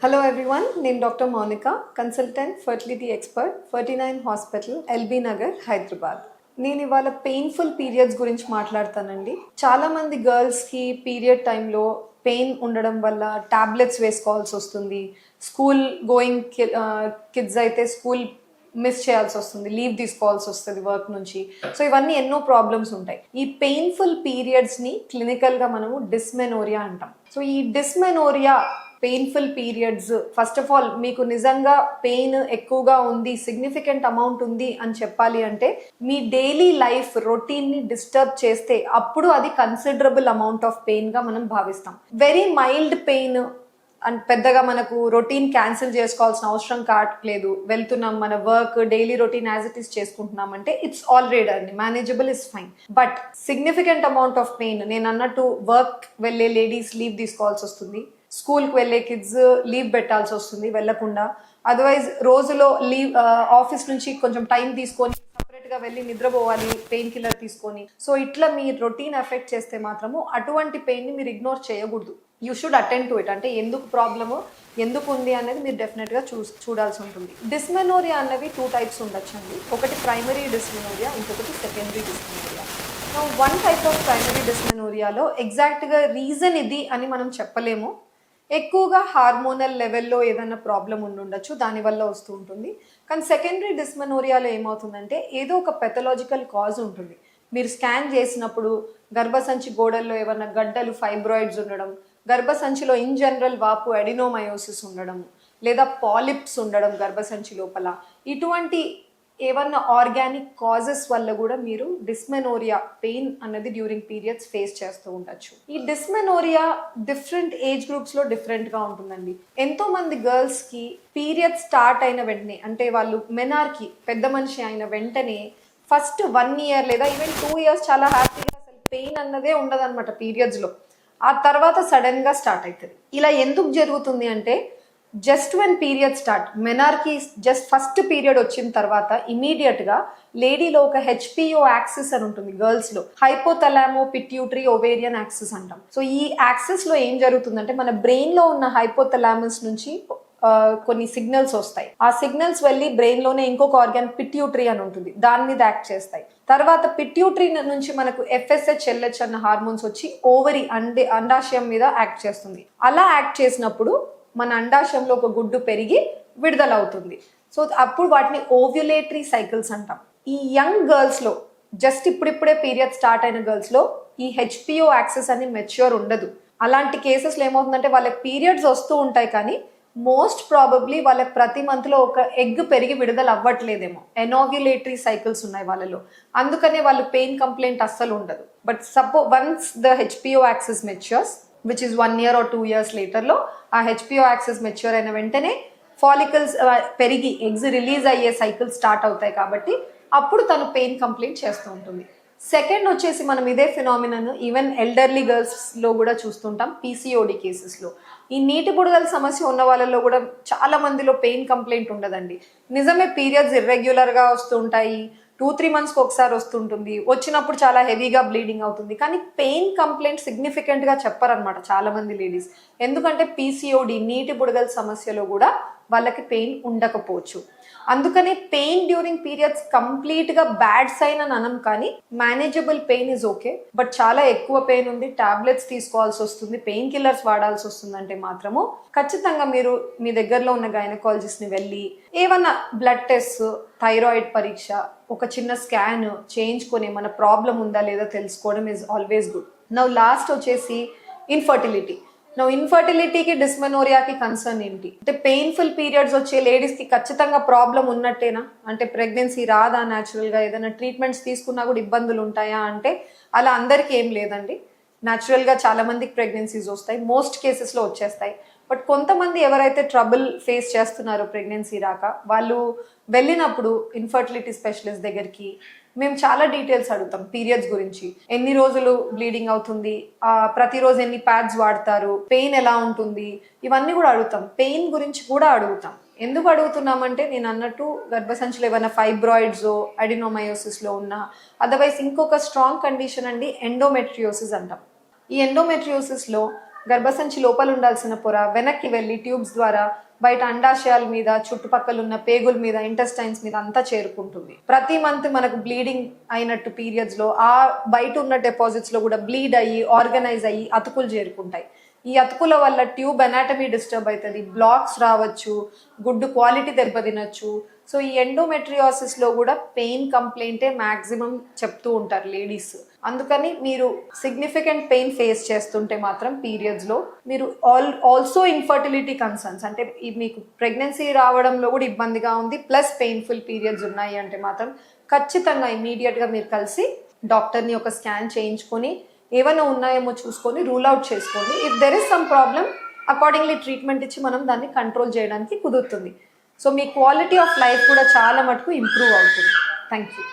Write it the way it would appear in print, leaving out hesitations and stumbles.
Hello everyone, నేను doctor Mounika, consultant fertility expert 49 hospital LB Nagar Hyderabad. నేను ఇవాళ పెయిన్ఫుల్ పీరియడ్స్ గురించి మాట్లాడతానండి. చాలామంది గర్ల్స్కి పీరియడ్ టైంలో పెయిన్ ఉండడం వల్ల టాబ్లెట్స్ వేసుకోవాల్సి వస్తుంది. స్కూల్ గోయింగ్ కిడ్స్ అయితే స్కూల్ మిస్ చేయాల్సి వస్తుంది, లీవ్ తీసుకోవాల్సి వస్తుంది వర్క్ నుంచి. సో ఇవన్నీ ఎన్నో ప్రాబ్లమ్స్ ఉంటాయి. ఈ పెయిన్ఫుల్ పీరియడ్స్ని క్లినికల్గా మనము డిస్మెనోరియా అంటాం. సో ఈ dysmenorrhoea painful periods, first of all మీకు నిజంగా పెయిన్ ఎక్కువగా ఉంది, సిగ్నిఫికెంట్ అమౌంట్ ఉంది అని చెప్పాలి అంటే మీ డైలీ లైఫ్ రొటీన్ని డిస్టర్బ్ చేస్తే అప్పుడు అది కన్సిడరబుల్ అమౌంట్ ఆఫ్ పెయిన్ గా మనం భావిస్తాం. వెరీ మైల్డ్ పెయిన్ అండ్ పెద్దగా మనకు రొటీన్ క్యాన్సిల్ చేసుకోవాల్సిన అవసరం కావట్లేదు, వెళ్తున్నాం మన work daily routine as it is చేసుకుంటున్నామంటే ఇట్స్ ఆల్రెడీ అండి manageable, is fine. But significant amount of pain, నేను అన్నట్టు వర్క్ వెళ్ళే లేడీస్ లీవ్ తీసుకోవాల్సి వస్తుంది, స్కూల్కి వెళ్ళే కిడ్స్ లీవ్ పెట్టాల్సి వస్తుంది వెళ్ళకుండా, అదర్వైజ్ రోజులో లీవ్ ఆఫీస్ నుంచి కొంచెం టైం తీసుకొని సపరేట్గా వెళ్ళి నిద్రపోవాలి పెయిన్ కిల్లర్ తీసుకొని. సో ఇట్లా మీ రొటీన్ ఎఫెక్ట్ చేస్తే మాత్రము అటువంటి పెయిన్ని మీరు ఇగ్నోర్ చేయకూడదు. You should attend to it. అంటే ఎందుకు ప్రాబ్లము, ఎందుకు ఉంది అనేది మీరు డెఫినెట్గా చూడాల్సి ఉంటుంది. డిస్మెనోరియా అన్నవి 2 టైప్స్ ఉండొచ్చండి. ఒకటి ప్రైమరీ డిస్మెనోరియా, ఇంకొకటి secondary dysmenorrhea. One type of primary డిస్మెనోరియాలో ఎగ్జాక్ట్గా రీజన్ ఇది అని మనం చెప్పలేము. ఎక్కువగా హార్మోనల్ లెవెల్లో ఏదైనా ప్రాబ్లం ఉండొచ్చు, దానివల్ల వస్తూ ఉంటుంది. కానీ సెకండరీ డిస్మెనోరియాలో ఏమవుతుందంటే ఏదో ఒక పెథలాజికల్ కాజ్ ఉంటుంది. మీరు స్కాన్ చేసినప్పుడు గర్భసంచి గోడల్లో ఏమైనా గడ్డలు, ఫైబ్రాయిడ్స్ ఉండడం, గర్భసంచిలో ఇన్ జనరల్ వాపు, ఎడినోమయోసిస్ ఉండడం, లేదా పాలిప్స్ ఉండడం గర్భసంచి లోపల, ఇటువంటి ఏమన్నా ఆర్గానిక్ కాజెస్ వల్ల కూడా మీరు డిస్మెనోరియా పెయిన్ అన్నది డ్యూరింగ్ పీరియడ్స్ ఫేస్ చేస్తూ ఉండొచ్చు. ఈ డిస్మెనోరియా డిఫరెంట్ ఏజ్ గ్రూప్స్లో డిఫరెంట్గా ఉంటుందండి. ఎంతో మంది గర్ల్స్కి పీరియడ్ స్టార్ట్ అయిన వెంటనే, అంటే వాళ్ళు మెనార్కి పెద్ద మనిషి అయిన వెంటనే ఫస్ట్ 1 ఇయర్ లేదా ఈవెన్ 2 ఇయర్స్ చాలా హ్యాపీగా అసలు పెయిన్ అన్నదే ఉండదన్నమాట పీరియడ్స్లో. ఆ తర్వాత సడన్గా స్టార్ట్ అవుతుంది. ఇలా ఎందుకు జరుగుతుంది అంటే just when period start, మెనార్కి just first period వచ్చిన తర్వాత ఇమీడియట్గా లేడీలో ఒక హెచ్పిఓ యాక్సిస్ అని ఉంటుంది గర్ల్స్లో, హైపోథలామో పిట్యూటరీ ఓవేరియన్ యాక్సిస్ అంటాం. సో ఈ యాక్సిస్లో ఏం జరుగుతుందంటే మన బ్రెయిన్లో ఉన్న హైపోథలామస్ నుంచి కొన్ని సిగ్నల్స్ వస్తాయి. ఆ సిగ్నల్స్ వెళ్ళి బ్రెయిన్లోనే ఇంకొక ఆర్గాన్ పిట్యూటరీ అని ఉంటుంది, దాని మీద యాక్ట్ చేస్తాయి. తర్వాత పిట్యూటరీ నుంచి మనకు ఎఫ్ఎస్హెచ్, ఎల్హెచ్ అన్న హార్మోన్స్ వచ్చి ఓవరీ అండాశయం మీద యాక్ట్ చేస్తుంది. అలా యాక్ట్ చేసినప్పుడు మన అండాశయంలో ఒక గుడ్డు పెరిగి విడుదలవుతుంది. సో అప్పుడు వాటిని ఓవ్యులేటరీ సైకిల్స్ అంటాం. ఈ యంగ్ గర్ల్స్లో, జస్ట్ ఇప్పుడిప్పుడే పీరియడ్ స్టార్ట్ అయిన గర్ల్స్లో ఈ హెచ్పిఓ యాక్సెస్ అని మెచ్యూర్ ఉండదు. అలాంటి కేసెస్లో ఏమవుతుందంటే వాళ్ళకి పీరియడ్స్ వస్తూ ఉంటాయి, కానీ మోస్ట్ ప్రాబబ్లీ వాళ్ళకి ప్రతి మంత్లో ఒక ఎగ్ పెరిగి విడుదల అవ్వట్లేదేమో, ఎనావ్యులేటరీ సైకిల్స్ ఉన్నాయి వాళ్ళలో, అందుకనే వాళ్ళు పెయిన్ కంప్లైంట్ అస్సలు ఉండదు. But once the HPO axis matures, which is 1 year or 2 years లేటర్లో, ఆ హెచ్పిఓ యాక్సెస్ మెచ్యూర్ అయిన వెంటనే ఫాలికల్స్ పెరిగి ఎగ్స్ రిలీజ్ అయ్యే సైకిల్ స్టార్ట్ అవుతాయి, కాబట్టి అప్పుడు తను పెయిన్ కంప్లైంట్ చేస్తూ ఉంటుంది. సెకండ్ వచ్చేసి మనం ఇదే ఫినామినన్ ఈవెన్ ఎల్డర్లీ గర్ల్స్లో కూడా చూస్తుంటాం, పీసీఓడి కేసెస్లో. ఈ నీటి బుడగల సమస్య ఉన్న వాళ్ళలో కూడా చాలా మందిలో పెయిన్ కంప్లైంట్ ఉండదండి. నిజమే పీరియడ్స్ ఇర్రెగ్యులర్గా వస్తూ ఉంటాయి, 2-3 మంత్స్కి ఒకసారి వస్తుంటుంది, వచ్చినప్పుడు చాలా హెవీగా బ్లీడింగ్ అవుతుంది, కానీ పెయిన్ కంప్లైంట్ సిగ్నిఫికెంట్గా చెప్పరనమాట చాలా మంది లేడీస్. ఎందుకంటే పీసీఓడి నీటి బుడగల సమస్యలో కూడా వాళ్ళకి పెయిన్ ఉండకపోవచ్చు. అందుకనే పెయిన్ డ్యూరింగ్ పీరియడ్స్ కంప్లీట్గా బ్యాడ్ సైన్ అని అనం, కానీ manageable pain is okay. But చాలా ఎక్కువ పెయిన్ ఉంది, టాబ్లెట్స్ తీసుకోవాల్సి వస్తుంది, పెయిన్ కిల్లర్స్ వాడాల్సి వస్తుంది అంటే మాత్రము ఖచ్చితంగా మీరు మీ దగ్గరలో ఉన్న గైనకాలజిస్ట్ని వెళ్ళి ఏమన్నా బ్లడ్ టెస్ట్, థైరాయిడ్ పరీక్ష, ఒక చిన్న స్కాన్ చేయించుకొని మన ప్రాబ్లం ఉందా లేదా తెలుసుకోవడం is always good. Now last వచ్చేసి ఇన్ఫర్టిలిటీ. ఇన్ఫర్టిలిటీకి డిస్మెనోరియాకి కన్సర్న్ ఏంటి అంటే, పెయిన్ఫుల్ పీరియడ్స్ వచ్చే లేడీస్కి ఖచ్చితంగా ప్రాబ్లం ఉన్నట్టేనా అంటే, ప్రెగ్నెన్సీ రాదా న్యాచురల్గా, ఏదైనా ట్రీట్మెంట్స్ తీసుకున్నా కూడా ఇబ్బందులు ఉంటాయా అంటే అలా అందరికీ ఏం లేదండి. న్యాచురల్గా చాలా మందికి ప్రెగ్నెన్సీస్ వస్తాయి, మోస్ట్ కేసెస్లో వచ్చేస్తాయి. బట్ కొంతమంది ఎవరైతే ట్రబుల్ ఫేస్ చేస్తున్నారో ప్రెగ్నెన్సీ రాక, వాళ్ళు వెళ్ళినప్పుడు ఇన్ఫర్టిలిటీ స్పెషలిస్ట్ దగ్గరికి మేము చాలా డీటెయిల్స్ అడుగుతాం పీరియడ్స్ గురించి. ఎన్ని రోజులు బ్లీడింగ్ అవుతుంది, ప్రతిరోజు ఎన్ని ప్యాడ్స్ వాడతారు, పెయిన్ ఎలా ఉంటుంది, ఇవన్నీ కూడా అడుగుతాం. పెయిన్ గురించి కూడా అడుగుతాం. ఎందుకు అడుగుతున్నామంటే నేను అన్నట్టు గర్భసంచిలో ఏమైనా ఫైబ్రాయిడ్స్, అడినోమయోసిస్లో ఉన్న, అదర్వైజ్ ఇంకొక స్ట్రాంగ్ కండిషన్ అండి ఎండోమెట్రియోసిస్ అంటాం. ఈ ఎండోమెట్రియోసిస్లో గర్భసంచి లోపల ఉండాల్సిన పొర వెనక్కి వెళ్ళి ట్యూబ్స్ ద్వారా బయట అండాశయాల మీద చుట్టుపక్కల ఉన్న పేగుల మీద ఇంటెస్టైన్స్ మీద అంతా చేరుకుంటుంది. ప్రతి మంత్ మనకు బ్లీడింగ్ అయినట్టు పీరియడ్స్ లో ఆ బయట ఉన్న డిపాజిట్స్ లో కూడా బ్లీడ్ అయ్యి ఆర్గనైజ్ అయ్యి అతుకులు చేరుకుంటాయి. ఈ అతుకుల వల్ల ట్యూబ్ అనాటమీ డిస్టర్బ్ అవుతుంది, బ్లాక్స్ రావచ్చు, గుడ్డు క్వాలిటీ దెబ్బతినచ్చు. సో ఈ ఎండోమెట్రియాసిస్ లో కూడా పెయిన్ కంప్లైంటే మాక్సిమం చెప్తూ ఉంటారు లేడీస్. అందుకని మీరు సిగ్నిఫికెంట్ పెయిన్ ఫేస్ చేస్తుంటే మాత్రం పీరియడ్స్ లో మీరు ఆల్సో ఇన్ఫర్టిలిటీ కన్సర్న్స్ అంటే మీకు ప్రెగ్నెన్సీ రావడంలో కూడా ఇబ్బందిగా ఉంది ప్లస్ పెయిన్ఫుల్ పీరియడ్స్ ఉన్నాయి అంటే మాత్రం ఖచ్చితంగా ఇమీడియట్ గా మీరు కలిసి డాక్టర్ని ఒక స్కాన్ చేయించుకొని ఏమైనా ఉన్నాయేమో చూసుకొని రూల్ అవుట్ చేసుకోండి. If there is some problem accordingly treatment ఇచ్చి మనం దాన్ని కంట్రోల్ చేయడానికి కుదురుతుంది. So me quality of life కూడా చాలా మటుకు ఇంప్రూవ్ అవుతుంది. Thank you.